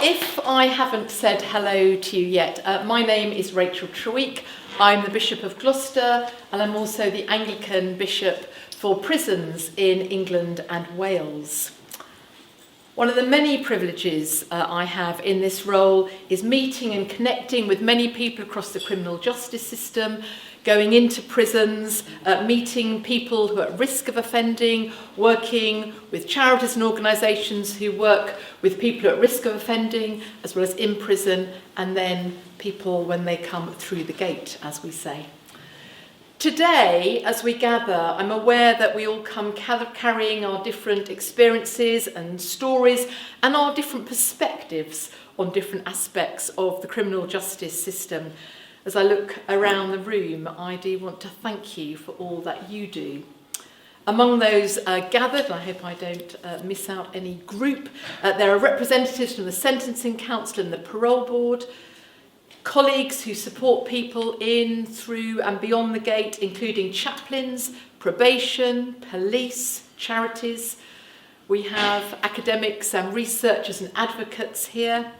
If I haven't said hello to you yet, my name is Rachel Treweek. I'm the Bishop of Gloucester and I'm also the Anglican Bishop for prisons in England and Wales. One of the many privileges I have in this role is meeting and connecting with many people across the criminal justice system, going into prisons, meeting people who are at risk of offending, working with charities and organisations who work with people at risk of offending, as well as in prison, and then people when they come through the gate, as we say. Today, as we gather, I'm aware that we all come carrying our different experiences and stories and our different perspectives on different aspects of the criminal justice system. As I look around the room, I do want to thank you for all that you do. Among those gathered, and I hope I don't miss out any group, there are representatives from the Sentencing Council and the Parole Board, colleagues who support people in, through and beyond the gate, including chaplains, probation, police, charities. We have academics and researchers and advocates here.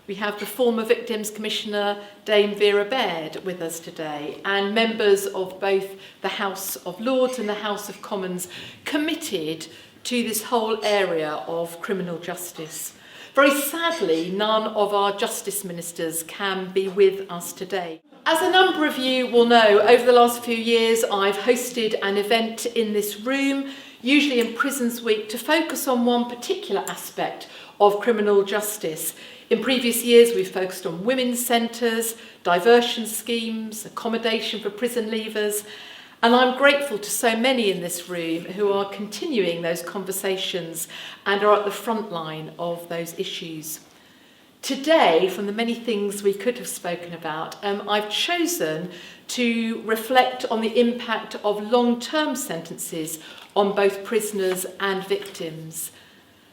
We have the former Victims Commissioner, Dame Vera Baird, with us today, and members of both the House of Lords and the House of Commons committed to this whole area of criminal justice. Very sadly, none of our justice ministers can be with us today. As a number of you will know, over the last few years I've hosted an event in this room, usually in Prisons Week, to focus on one particular aspect of criminal justice. In previous years we've focused on women's centres, diversion schemes, accommodation for prison leavers, and I'm grateful to so many in this room who are continuing those conversations and are at the front line of those issues. Today, from the many things we could have spoken about, I've chosen to reflect on the impact of long-term sentences on both prisoners and victims.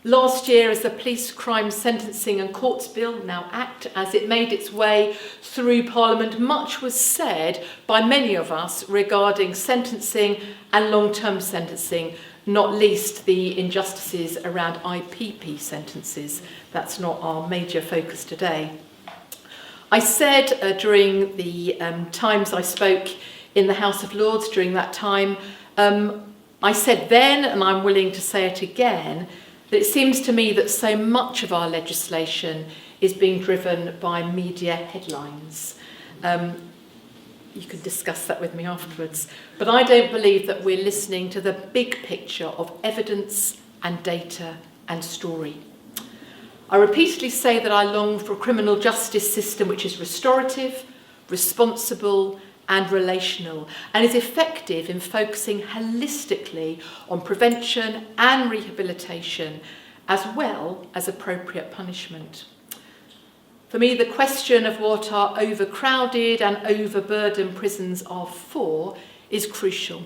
Last year, as the Police Crime Sentencing and Courts Bill, now Act, as it made its way through Parliament, much was said by many of us regarding sentencing and long-term sentencing, not least the injustices around IPP sentences. That's not our major focus today. I said during the times I spoke in the House of Lords during that time, I said then, and I'm willing to say it again, that it seems to me that so much of our legislation is being driven by media headlines. You can discuss that with me afterwards. But I don't believe that we're listening to the big picture of evidence and data and story. I repeatedly say that I long for a criminal justice system which is restorative, responsible, and relational, and is effective in focusing holistically on prevention and rehabilitation, as well as appropriate punishment. For me, the question of what our overcrowded and overburdened prisons are for is crucial,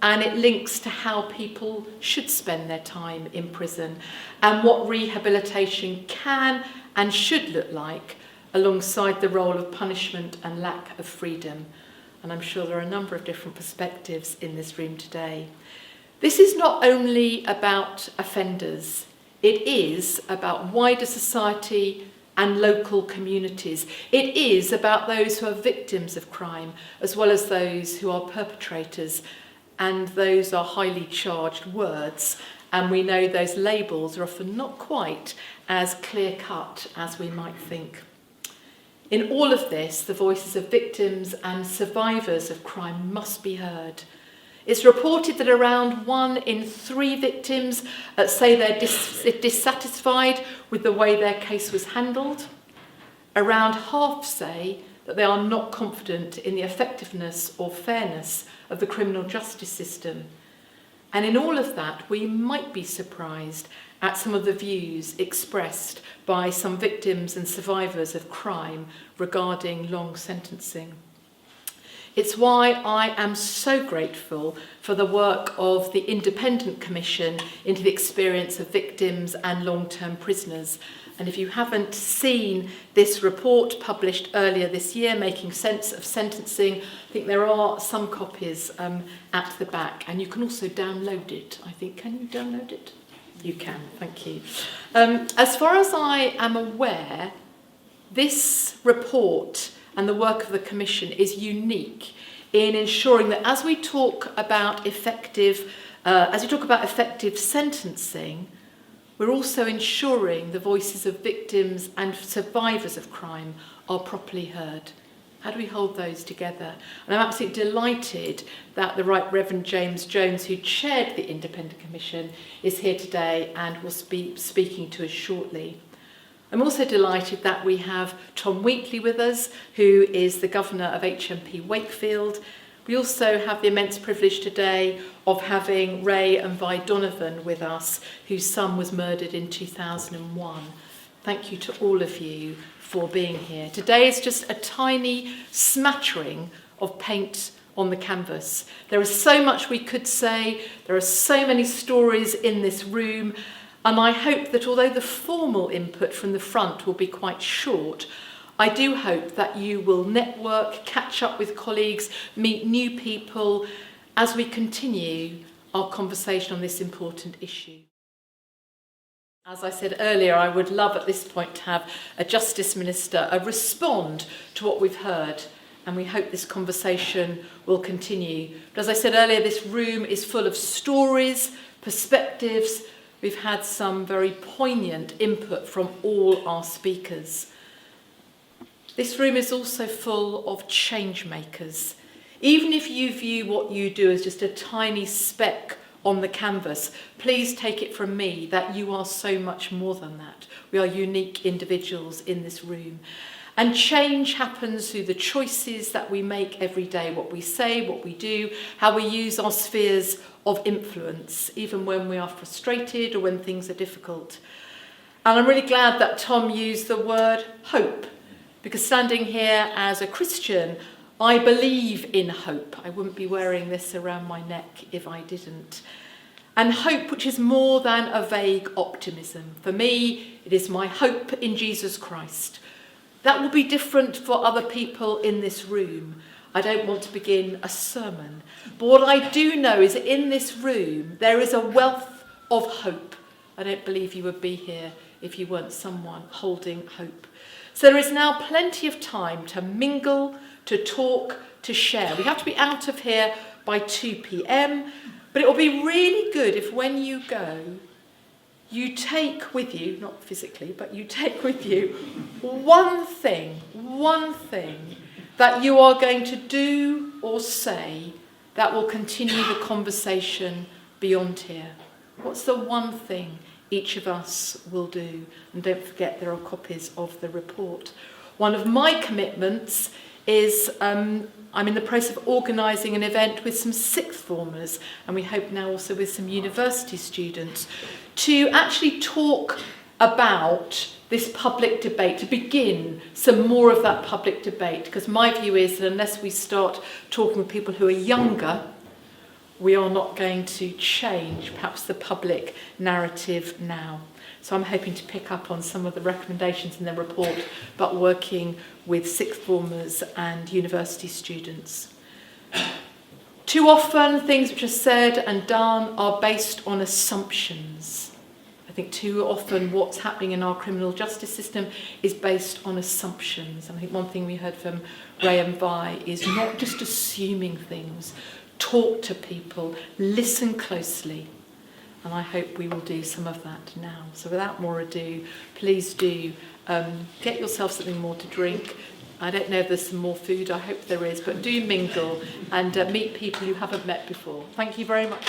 and it links to how people should spend their time in prison and what rehabilitation can and should look like alongside the role of punishment and lack of freedom. And I'm sure there are a number of different perspectives in this room today. This is not only about offenders, it is about wider society and local communities. It is about those who are victims of crime, as well as those who are perpetrators, and those are highly charged words, and we know those labels are often not quite as clear-cut as we might think. In all of this, the voices of victims and survivors of crime must be heard. It's reported that around 1 in 3 victims say they're dissatisfied with the way their case was handled. Around half say that they are not confident in the effectiveness or fairness of the criminal justice system. And in all of that, we might be surprised at some of the views expressed by some victims and survivors of crime regarding long sentencing. It's why I am so grateful for the work of the Independent Commission into the experience of victims and long-term prisoners. And if you haven't seen this report published earlier this year, Making Sense of Sentencing, I think there are some copies at the back, and you can also download it. I think, can you download it? You can, thank you. As far as I am aware, this report and the work of the Commission is unique in ensuring that as we talk about effective sentencing, we're also ensuring the voices of victims and survivors of crime are properly heard. How do we hold those together? And I'm absolutely delighted that the Right Reverend James Jones, who chaired the Independent Commission, is here today and will be speaking to us shortly. I'm also delighted that we have Tom Wheatley with us, who is the Governor of HMP Wakefield. We also have the immense privilege today of having Ray and Vi Donovan with us, whose son was murdered in 2001. Thank you to all of you for being here. Today is just a tiny smattering of paint on the canvas. There is so much we could say, there are so many stories in this room, and I hope that although the formal input from the front will be quite short, I do hope that you will network, catch up with colleagues, meet new people as we continue our conversation on this important issue. As I said earlier, I would love at this point to have a Justice Minister respond to what we've heard, and we hope this conversation will continue. But as I said earlier, this room is full of stories, perspectives. We've had some very poignant input from all our speakers. This room is also full of change makers. Even if you view what you do as just a tiny speck on the canvas, please take it from me that you are so much more than that. We are unique individuals in this room. And change happens through the choices that we make every day, what we say, what we do, how we use our spheres of influence, even when we are frustrated or when things are difficult. And I'm really glad that Tom used the word hope, because standing here as a Christian, I believe in hope. I wouldn't be wearing this around my neck if I didn't. And hope which is more than a vague optimism. For me, it is my hope in Jesus Christ. That will be different for other people in this room. I don't want to begin a sermon. But what I do know is that in this room, there is a wealth of hope. I don't believe you would be here if you weren't someone holding hope. So there is now plenty of time to mingle, to talk, to share. We have to be out of here by 2 p.m, but it will be really good if when you go, you take with you, not physically, but you take with you one thing that you are going to do or say that will continue the conversation beyond here. What's the one thing each of us will do? And don't forget, there are copies of the report. One of my commitments is I'm in the process of organising an event with some sixth formers, and we hope now also with some university students, to actually talk about this public debate, to begin some more of that public debate, because my view is that unless we start talking with people who are younger, we are not going to change perhaps the public narrative now. So I'm hoping to pick up on some of the recommendations in the report, but working with sixth formers and university students. Too often, things which are said and done are based on assumptions. I think too often what's happening in our criminal justice system is based on assumptions. And I think one thing we heard from Ray and Vi is not just assuming things. Talk to people, listen closely. And I hope we will do some of that now. So without more ado, please do get yourself something more to drink. I don't know if there's some more food, I hope there is, but do mingle and meet people you haven't met before. Thank you very much.